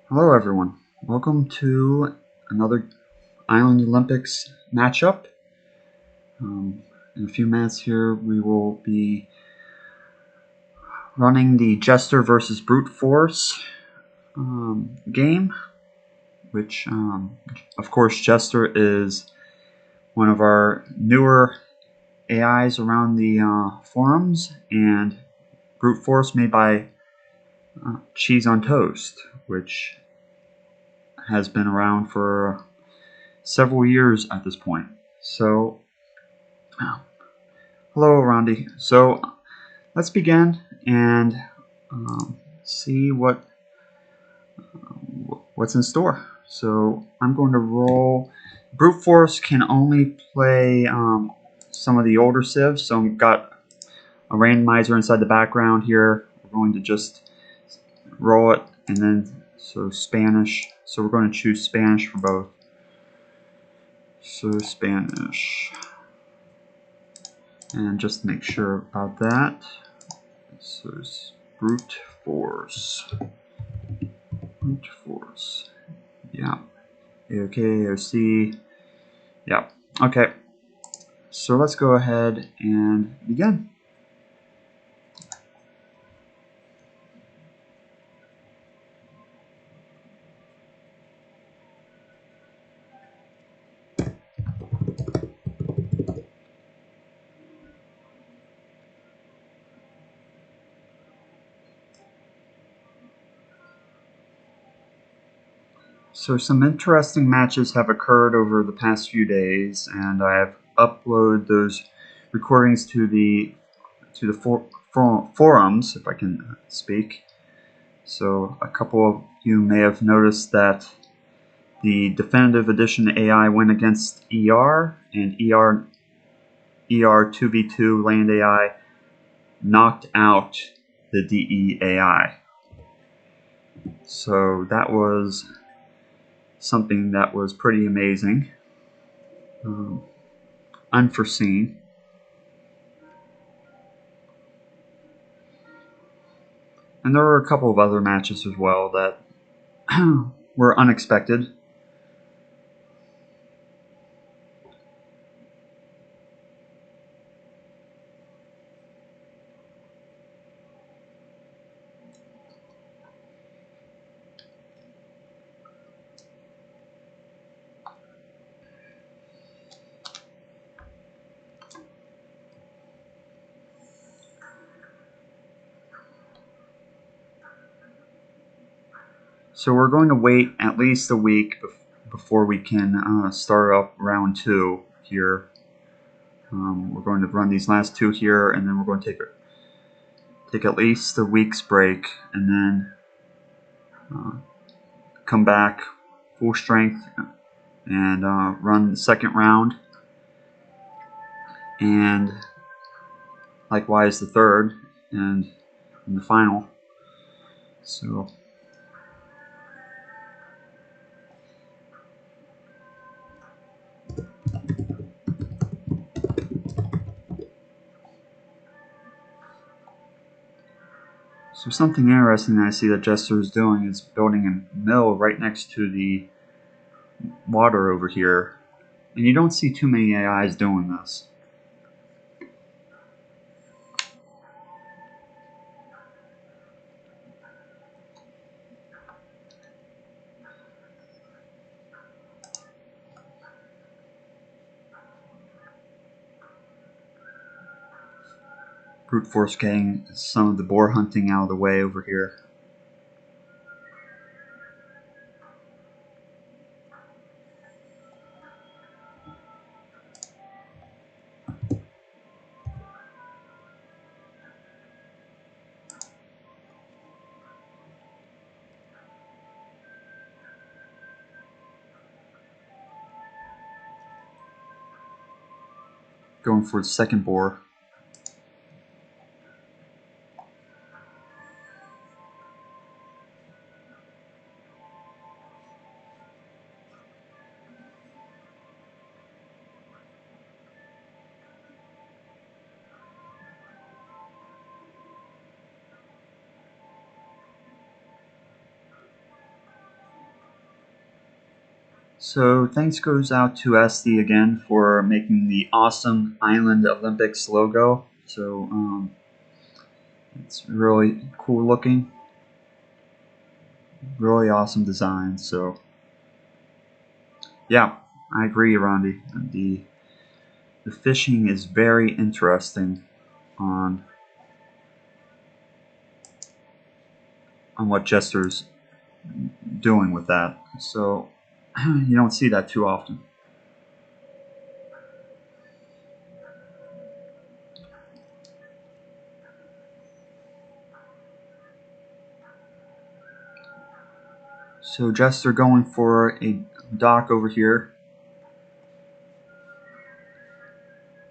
Hello everyone, welcome to another Island Olympics matchup. In a few minutes here we will be running the Jester versus BruteForce game, which of course Jester is one of our newer AIs around the forums, and BruteForce made by Cheese on Toast, which has been around for several years at this point. So, hello, Rondi. So, let's begin and see what's in store. So, I'm going to roll. BruteForce can only play some of the older civs. So, I've got a randomizer inside the background here. We're going to just roll it, and then Spanish. So, we're going to choose Spanish for both. So Spanish, and just make sure about that. So it's BruteForce, yeah. Okay, AOC, yeah. Okay, so let's go ahead and begin. So some interesting matches have occurred over the past few days, and I have uploaded those recordings to the forums, if I can speak. So a couple of you may have noticed that the definitive edition AI went against ER, and ER 2v2 land AI knocked out the DE AI. So that was something that was pretty amazing, unforeseen. And there were a couple of other matches as well that were unexpected. So we're going to wait at least a week before we can start up round 2 here. We're going to run these last 2 here, and then we're going to take at least a week's break, and then come back full strength and run the second round, and likewise the third and the final. So something interesting that I see that Jester is doing is building a mill right next to the water over here. And you don't see too many AIs doing this. BruteForce getting some of the boar hunting out of the way over here. Going for the second boar. So thanks goes out to SD again for making the awesome Island Olympics logo. So it's really cool looking, really awesome design. So yeah, I agree, Rondi. The fishing is very interesting on what Jester's doing with that. So you don't see that too often. So Jester going for a dock over here.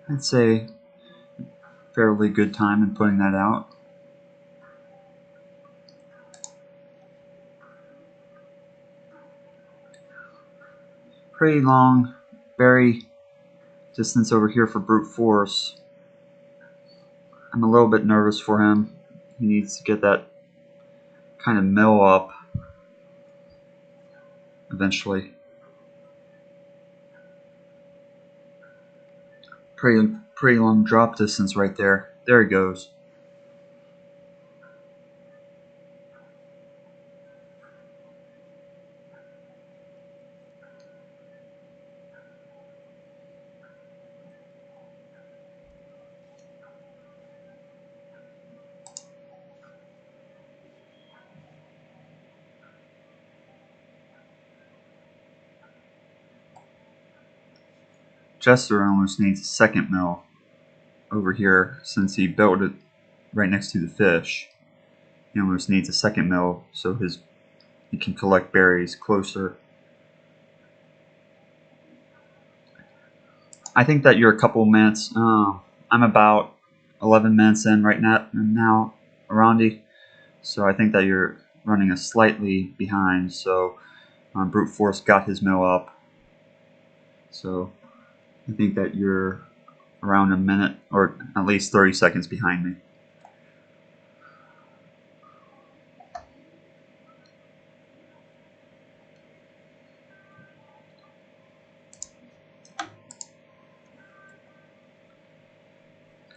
I'd say fairly good time in putting that out. Pretty long, very distance over here for BruteForce. I'm a little bit nervous for him. He needs to get that kind of mill up eventually. Pretty long drop distance right there. There he goes. Jester almost needs a second mill over here since he built it right next to the fish. He almost needs a second mill so he can collect berries closer. I think that you're a couple minutes. I'm about 11 minutes in right now, Rondi. So I think that you're running a slightly behind. So BruteForce got his mill up. So I think that you're around a minute or at least 30 seconds behind me.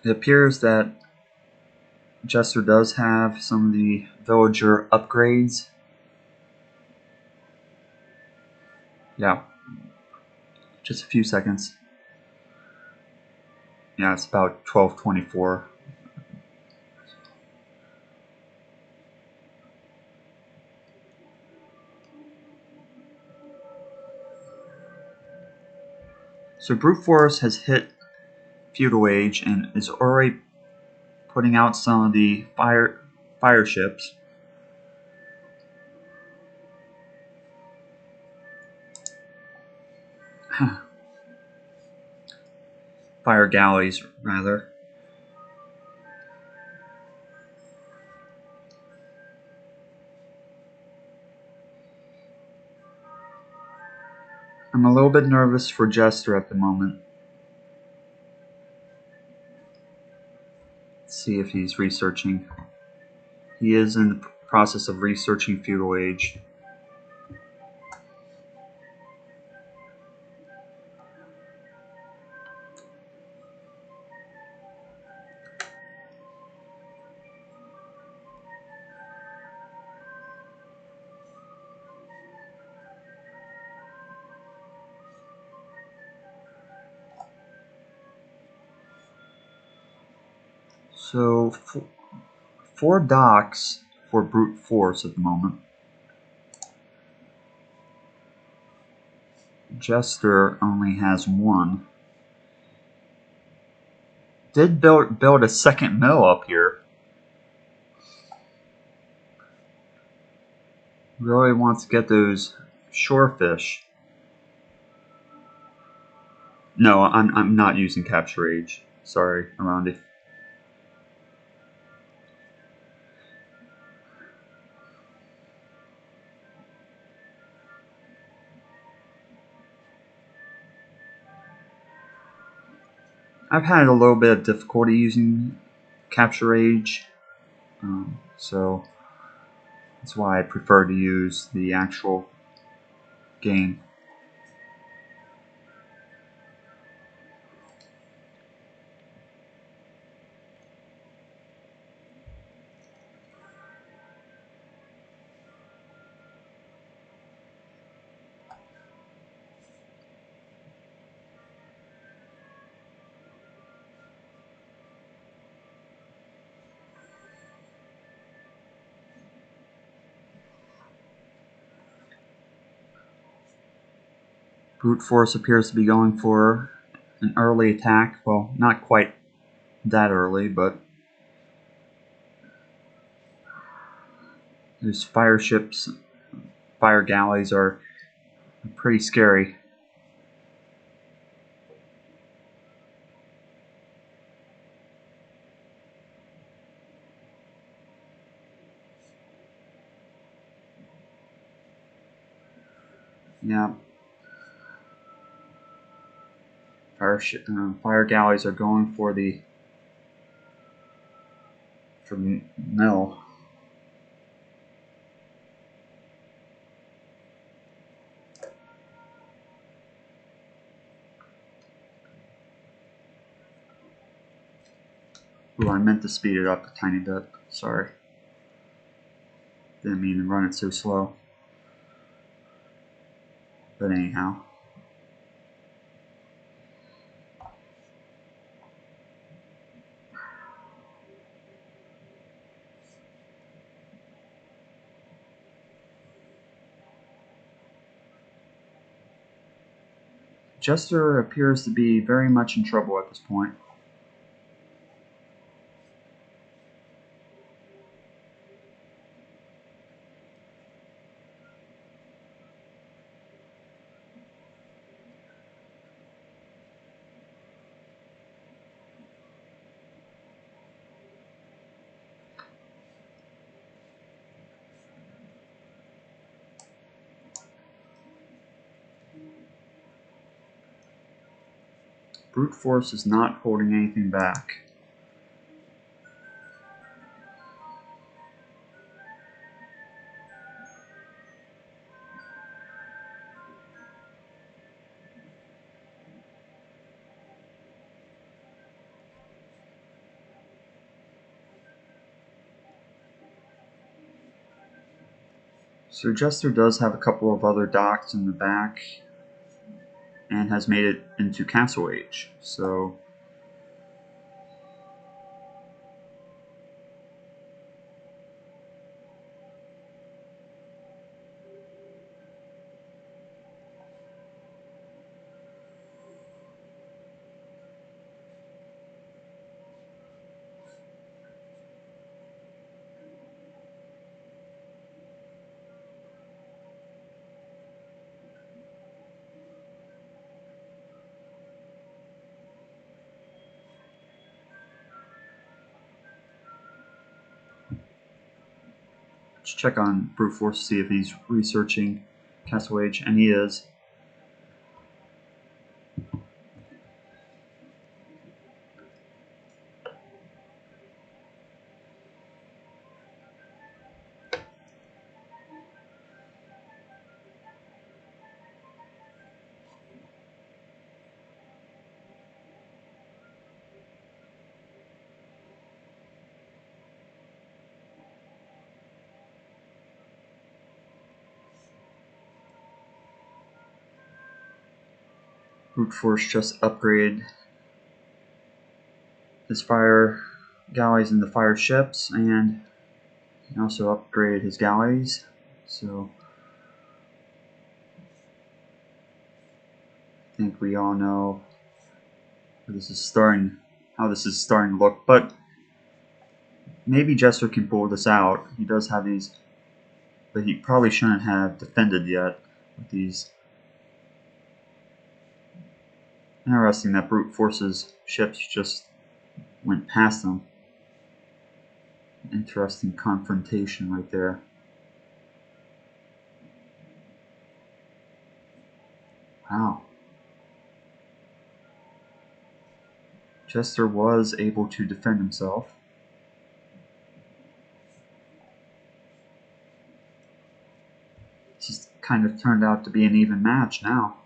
It appears that Jester does have some of the villager upgrades. Yeah, just a few seconds. Yeah, it's about 12:24. So BruteForce has hit feudal age and is already putting out some of the fire ships. Fire galleys, rather. I'm a little bit nervous for Jester at the moment. Let's see if he's researching. He is in the process of researching feudal age. So 4 docks for BruteForce at the moment. Jester only has 1. Did build a second mill up here. Really wants to get those shorefish. No, I'm not using capture age. Sorry, Arandi. I've had a little bit of difficulty using capture age, so that's why I prefer to use the actual game. BruteForce appears to be going for an early attack. Well, not quite that early, but those fire ships, fire galleys are pretty scary. Yeah. Fire galleys are going for the mill. Ooh, I meant to speed it up a tiny bit. Sorry. Didn't mean to run it so slow. But anyhow. Jester appears to be very much in trouble at this point. BruteForce is not holding anything back. So Jester does have a couple of other docks in the back and has made it into Castle Age. So let's check on BruteForce to see if he's researching Castle Age, and he is. BruteForce just upgraded his fire galleys into fire ships, and he also upgraded his galleys. So I think we all know how this is starting to look, but maybe Jester can pull this out. He does have these, but he probably shouldn't have defended yet with these. Interesting that BruteForce's ships just went past them. Interesting confrontation right there. Wow. Jester was able to defend himself. This just kind of turned out to be an even match now.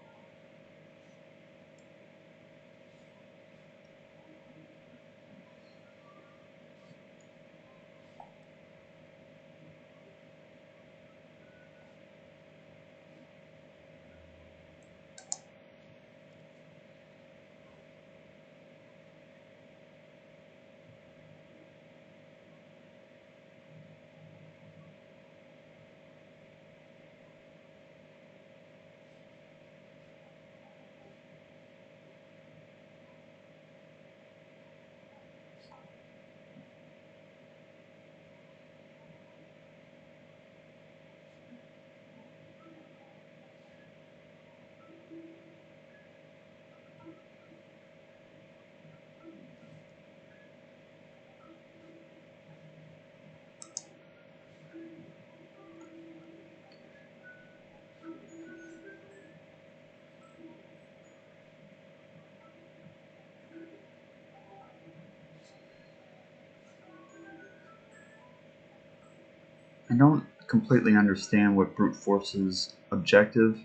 I don't completely understand what BruteForce's objective,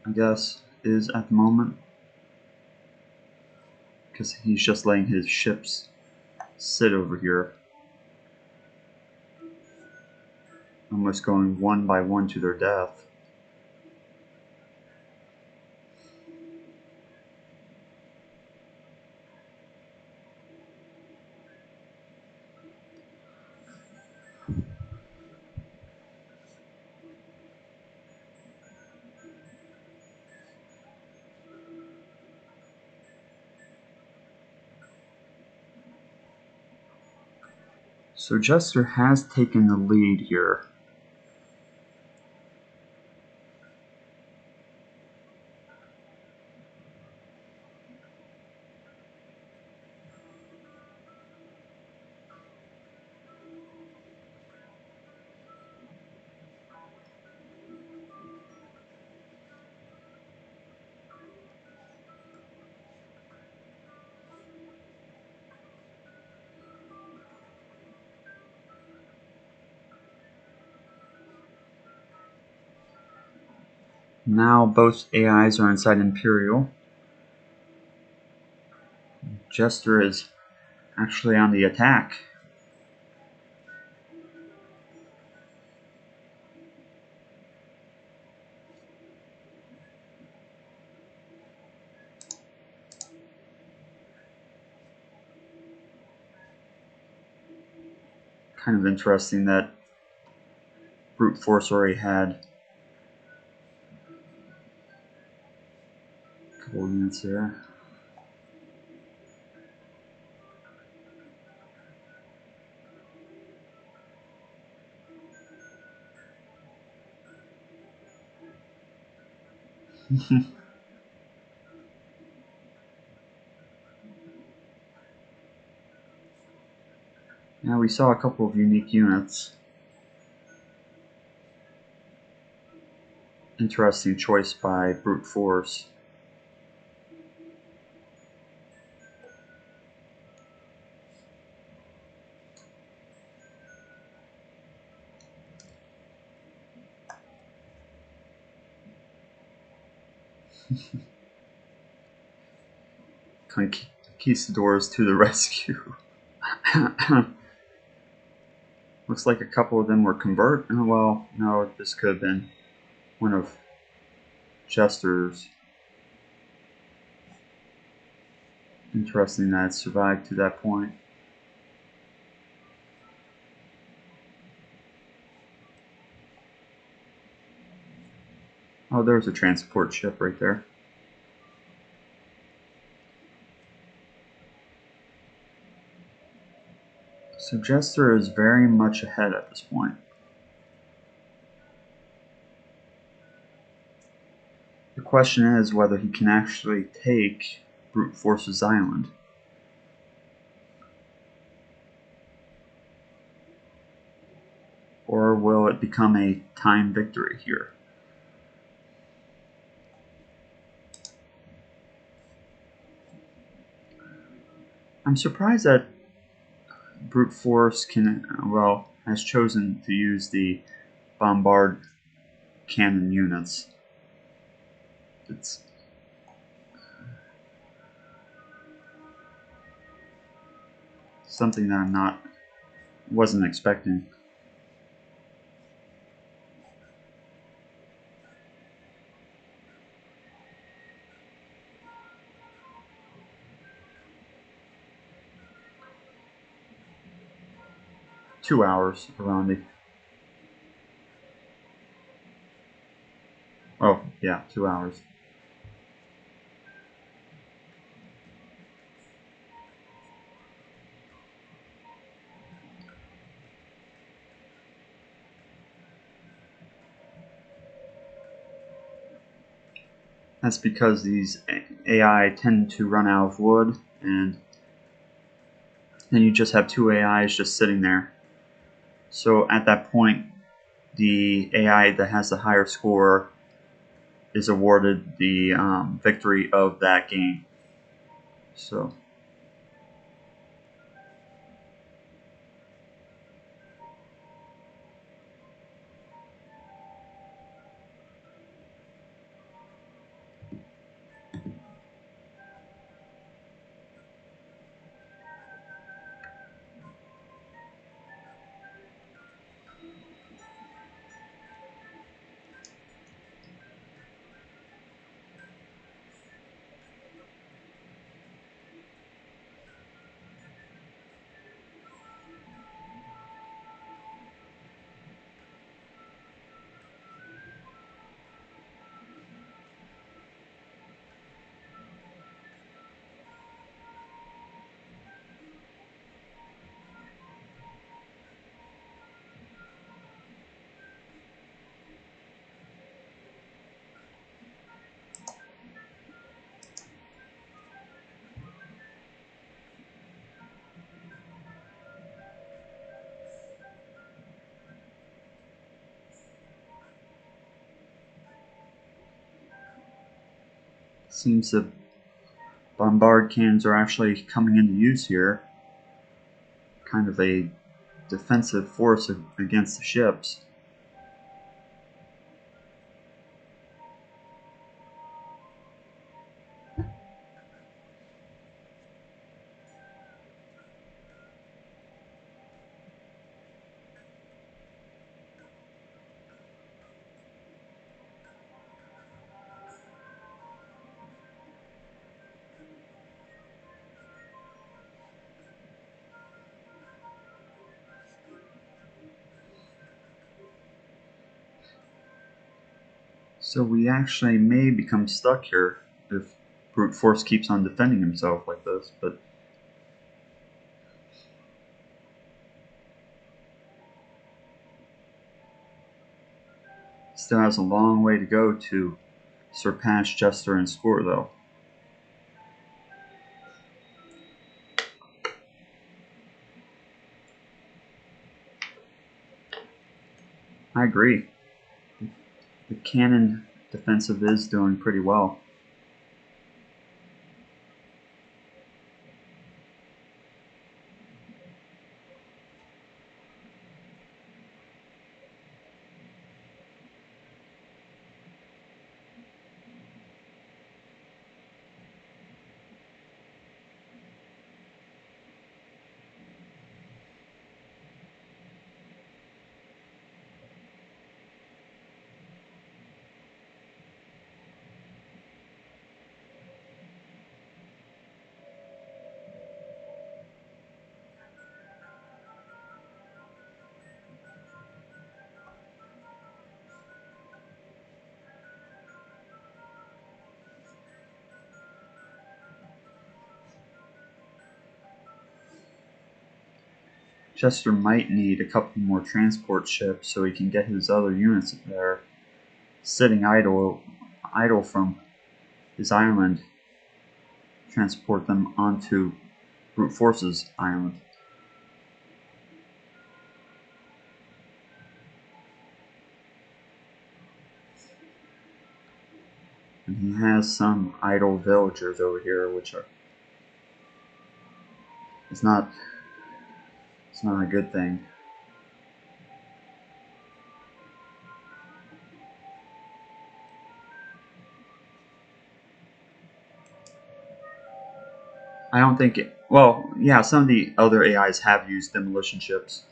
I guess, is at the moment. Because he's just letting his ships sit over here. Almost going one by one to their death. So Jester has taken the lead here. Now both AIs are inside Imperial. Jester is actually on the attack. Kind of interesting that BruteForce already had a couple of units there. Now we saw a couple of unique units. Interesting choice by BruteForce. Conquistadors to the rescue. Looks like a couple of them were convert. Oh, well, no, this could have been one of Jester's. Interesting that it survived to that point. Oh, there's a transport ship right there. So Jester is very much ahead at this point. The question is whether he can actually take BruteForce's island. Or will it become a time victory here? I'm surprised that BruteForce has chosen to use the bombard cannon units. It's something that wasn't expecting. Two hours around the. Oh, yeah, 2 hours. That's because these AI tend to run out of wood, and then you just have two AIs just sitting there. So at that point, the AI that has the higher score is awarded the victory of that game. So Seems the bombard cannons are actually coming into use here. Kind of a defensive force against the ships. So we actually may become stuck here if brute force keeps on defending himself like this, but still has a long way to go to surpass Jester in score, though. I agree. The cannon defensive is doing pretty well. Jester might need a couple more transport ships so he can get his other units there sitting idle from his island, transport them onto Brute Force's island. And he has some idle villagers over here, which are it's not a good thing. I don't think it, well, yeah, some of the other AIs have used demolition ships.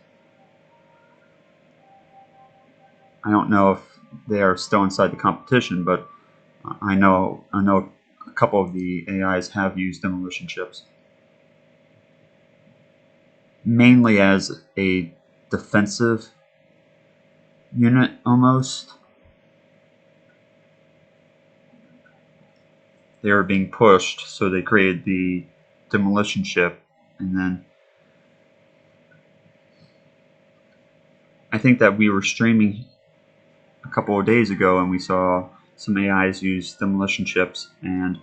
I don't know if they are still inside the competition, but I know a couple of the AIs have used demolition ships. Mainly as a defensive unit, almost. They were being pushed, so they created the demolition ship, and then I think that we were streaming a couple of days ago and we saw some AIs use demolition ships, and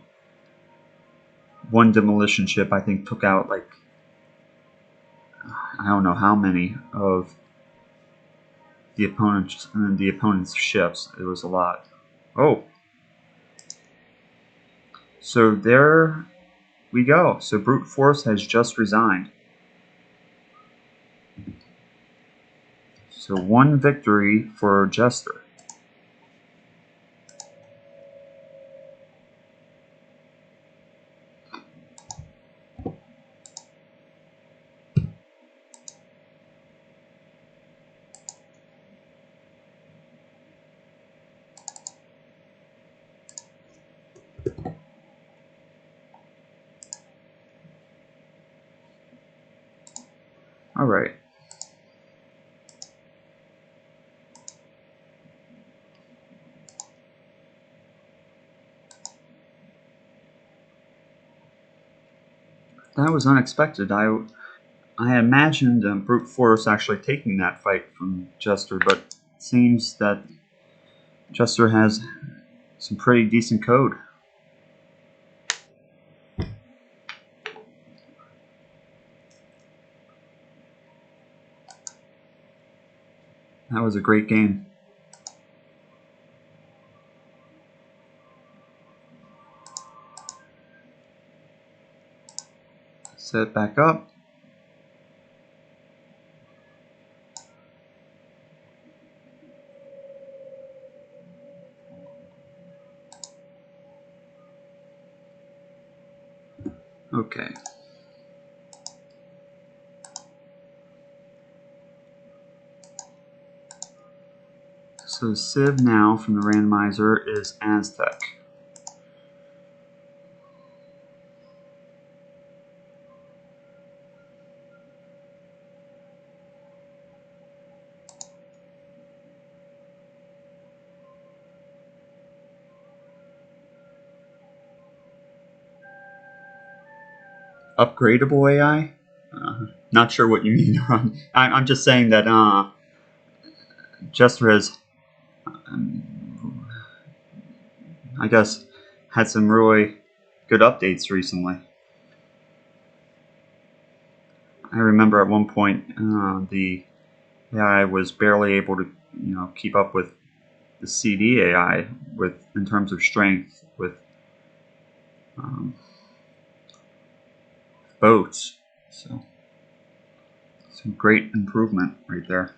one demolition ship I think took out like I don't know how many of the opponent's ships. It was a lot. Oh, so there we go. So Brute Force has just resigned. So one victory for Jester. All right. That was unexpected. I imagined Brute Force actually taking that fight from Jester, but it seems that Jester has some pretty decent code. That was a great game. set it back up. Okay. So Civ now from the randomizer is Aztec. Upgradable AI? Not sure what you mean. I'm just saying that Jester has, I guess, had some really good updates recently. I remember at one point the AI was barely able to, keep up with the CD AI in terms of strength with boats. So some great improvement right there.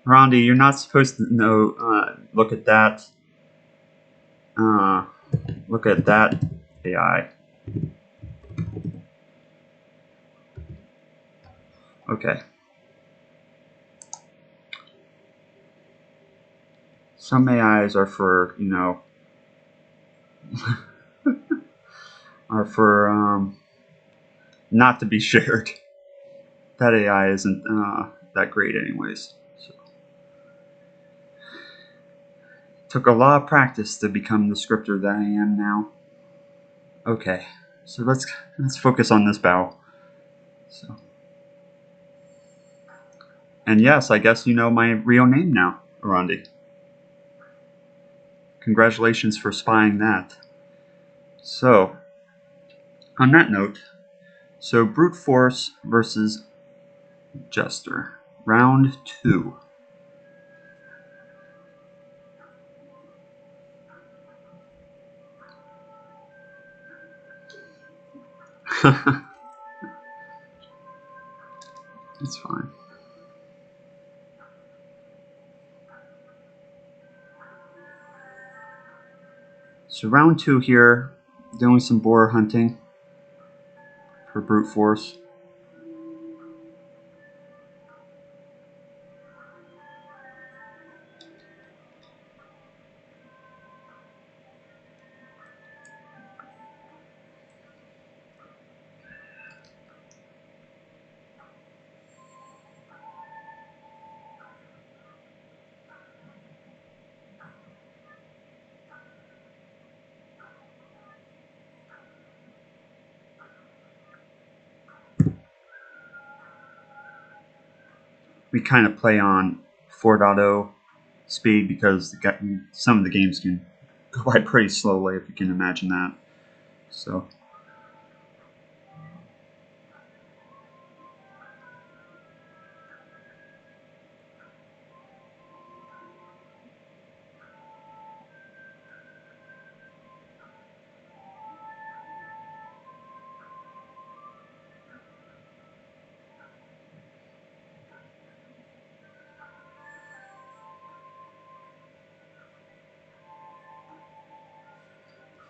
Rondi, you're not supposed to know. Look at that. Look at that AI. Okay. Some AIs are for, are for not to be shared. That AI isn't that great anyways. So. Took a lot of practice to become the scripter that I am now. Okay, so let's focus on this battle. So. And yes, I guess you know my real name now, Rondi. Congratulations for spying that. So, on that note, so BruteForce versus Jester, round 2. It's fine. So round 2 here, doing some boar hunting for BruteForce. We kind of play on 4.0 speed because some of the games can go by pretty slowly, if you can imagine that. So.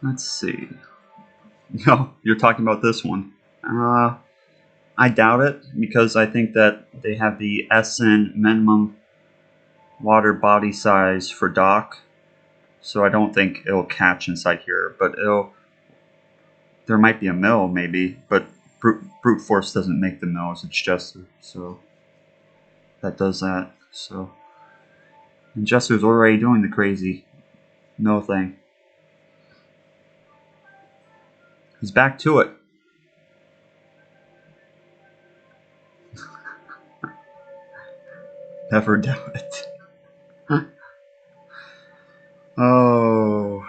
Let's see. No, you're talking about this one. I doubt it because I think that they have the SN minimum water body size for dock, so I don't think it'll catch inside here. But there might be a mill maybe, but BruteForce doesn't make the mills. It's Jester, so that does that. So and Jester's already doing the crazy mill thing. He's back to it. Never doubt it. Oh.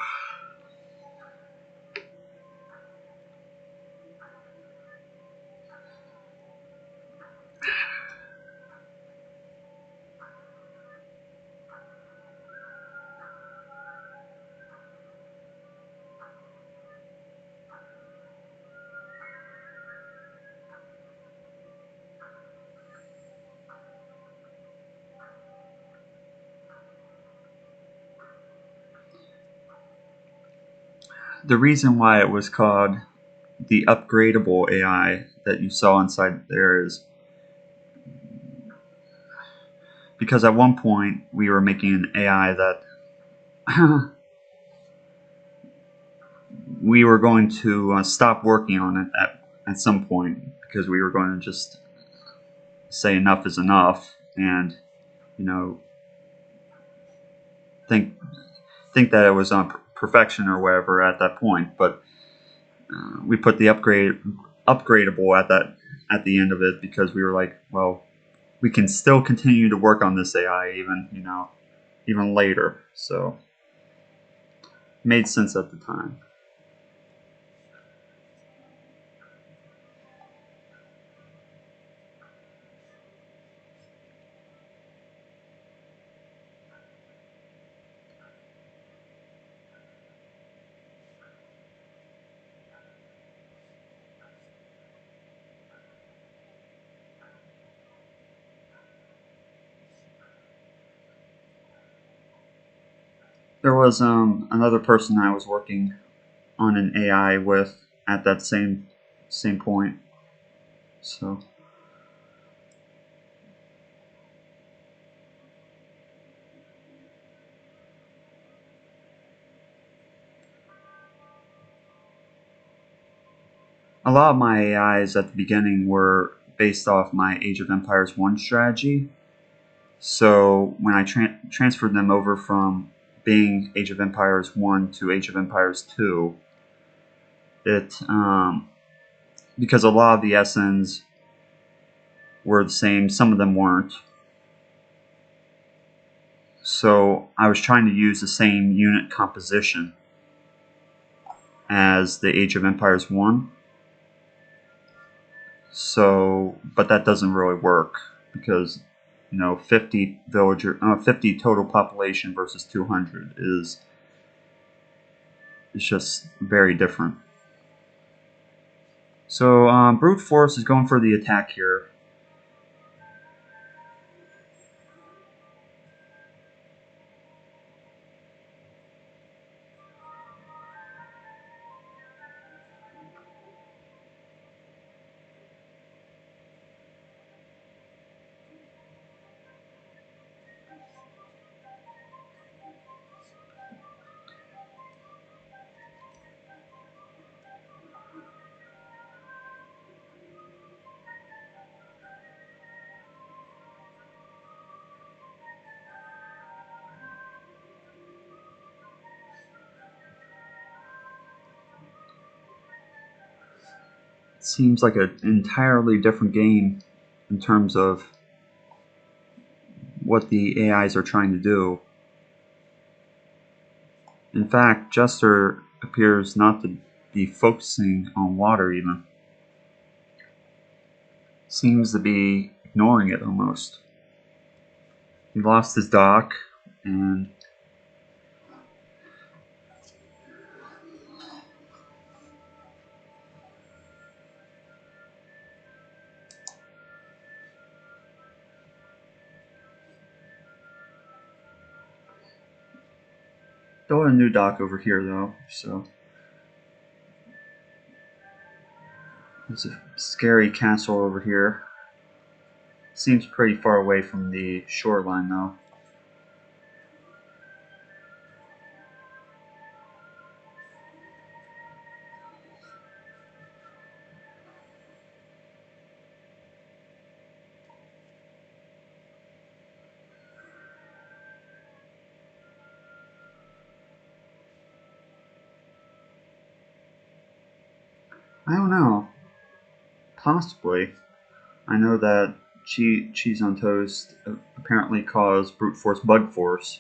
the reason why it was called the upgradable AI that you saw inside there is because at one point we were making an AI that we were going to stop working on it at some point because we were going to just say enough is enough and, you know, think that it was on perfection or whatever at that point. But we put the upgradable at the end of it because we were like, well, we can still continue to work on this AI even later. So it made sense at the time. There was another person I was working on an AI with at that same point. So a lot of my AIs at the beginning were based off my Age of Empires 1 strategy. So when I transferred them over from being Age of Empires 1 to Age of Empires 2, it because a lot of the SNs were the same, some of them weren't. So I was trying to use the same unit composition as the Age of Empires 1. So, but that doesn't really work because, 50 total population versus 200 is just very different. So BruteForce is going for the attack here. It seems like an entirely different game in terms of what the AIs are trying to do. In fact, Jester appears not to be focusing on water even. Seems to be ignoring it almost. He lost his dock and built a new dock over here though, so there's a scary castle over here. Seems pretty far away from the shoreline though. I don't know. Possibly. I know that cheese on toast apparently caused BruteForce bug force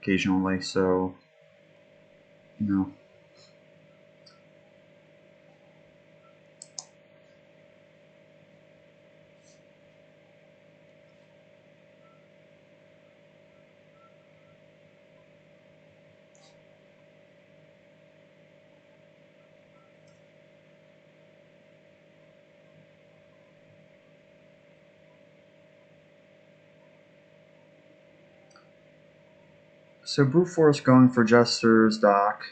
occasionally, so So BruteForce going for Jester's dock.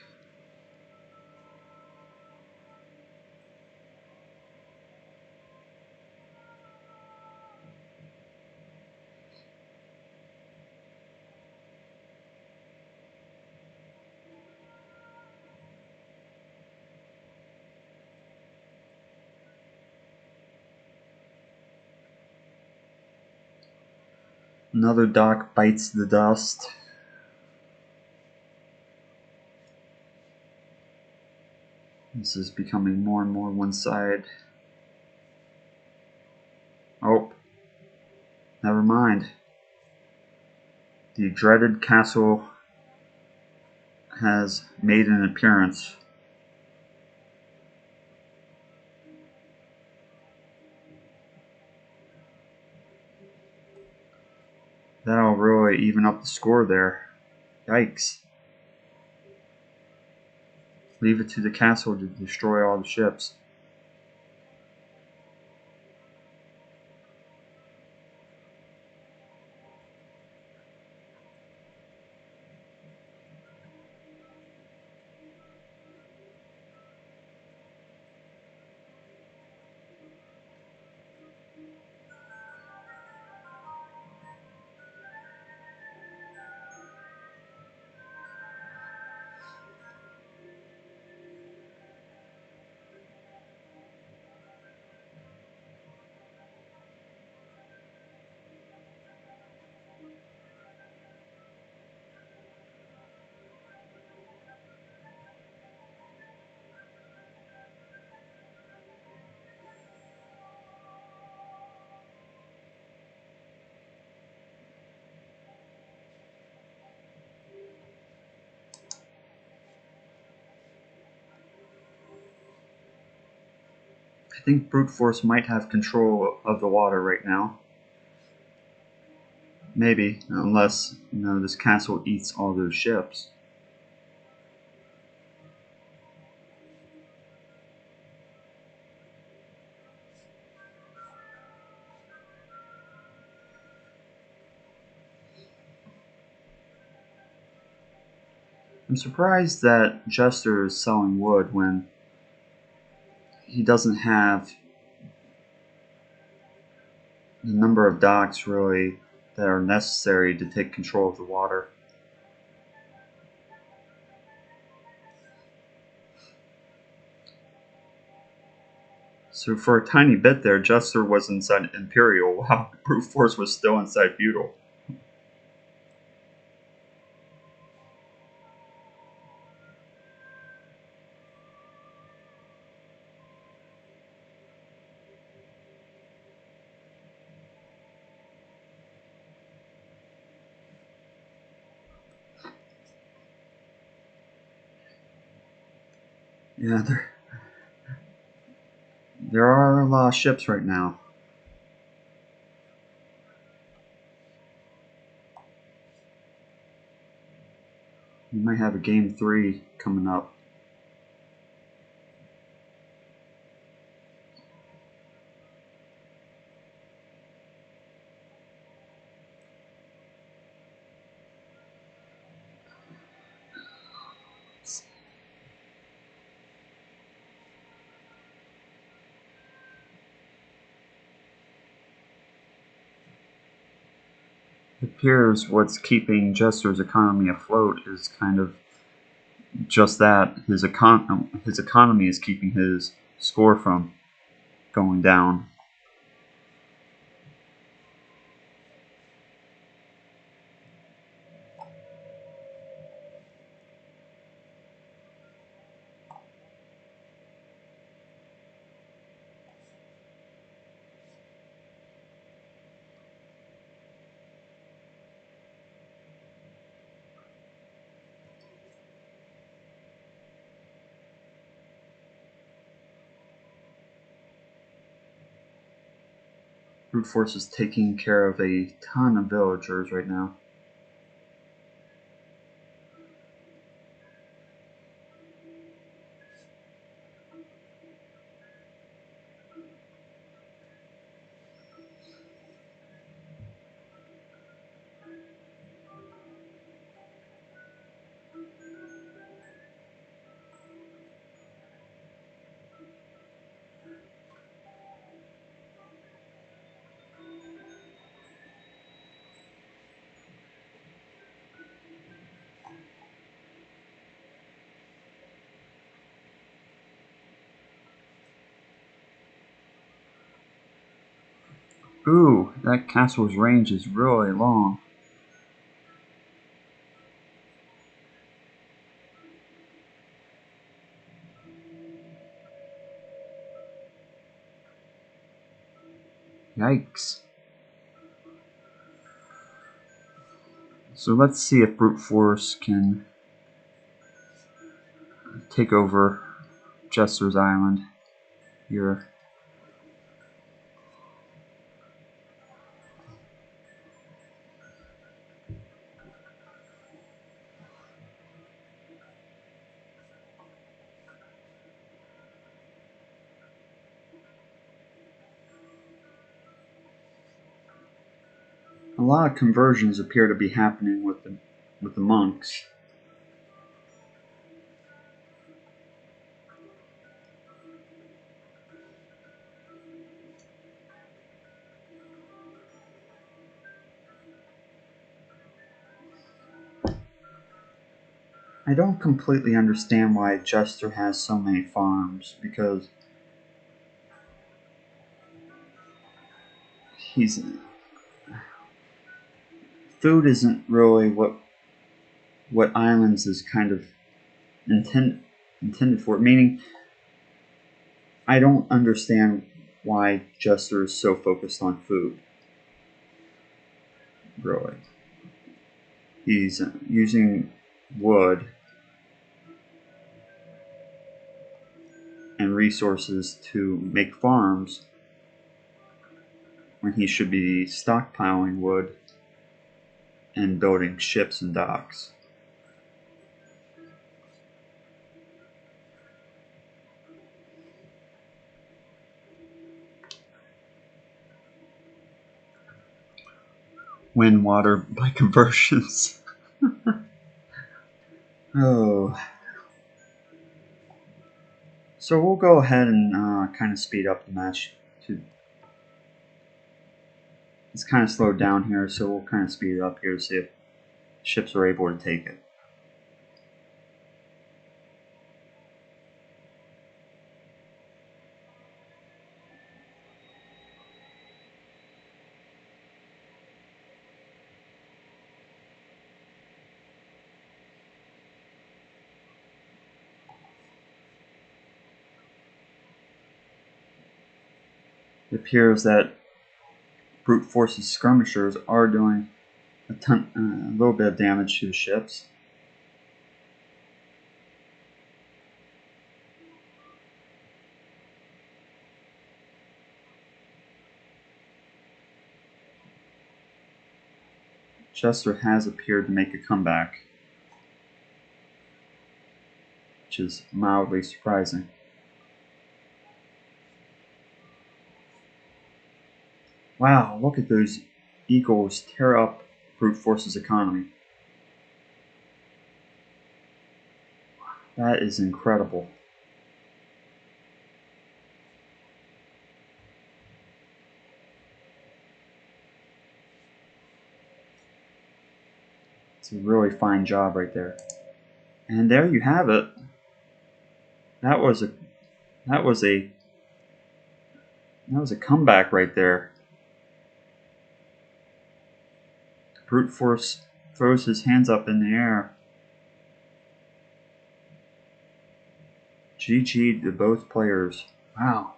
Another dock bites the dust. This is becoming more and more one side. Oh, never mind. The dreaded castle has made an appearance. That'll really even up the score there. Yikes. Leave it to the castle to destroy all the ships. I think BruteForce might have control of the water right now. Maybe, unless, this castle eats all those ships. I'm surprised that Jester is selling wood when he doesn't have the number of docks really that are necessary to take control of the water. So for a tiny bit there, Jester was inside Imperial while BruteForce was still inside Feudal. Yeah, there are a lot of ships right now. We might have a game 3 coming up. It appears what's keeping Jester's economy afloat is kind of just that. His economy is keeping his score from going down. BruteForce is taking care of a ton of villagers right now. Ooh, that castle's range is really long. Yikes. So let's see if BruteForce can take over Jester's Island here. A lot of conversions appear to be happening with the monks. I don't completely understand why Jester has so many farms, because food isn't really what islands is kind of intended for. Meaning, I don't understand why Jester is so focused on food. Really, he's using wood and resources to make farms when he should be stockpiling wood and building ships and docks. Wind, water by conversions. Oh. So we'll go ahead and kind of speed up the match. It's kind of slowed down here, so we'll kind of speed it up here to see if ships are able to take it. It appears that BruteForce's skirmishers are doing a little bit of damage to the ships. Jester has appeared to make a comeback, which is mildly surprising. Wow, look at those eagles tear up BruteForce's economy. That is incredible. It's a really fine job right there. And there you have it. That was a comeback right there. BruteForce throws his hands up in the air. GG to both players. Wow.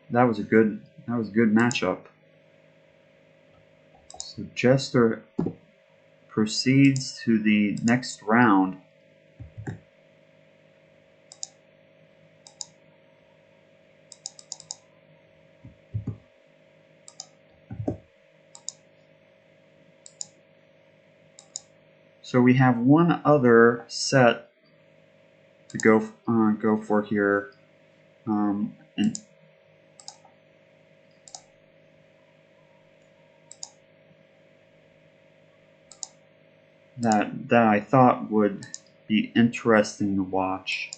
That was a good matchup. So Jester proceeds to the next round. So we have one other set to go for here, and that I thought would be interesting to watch.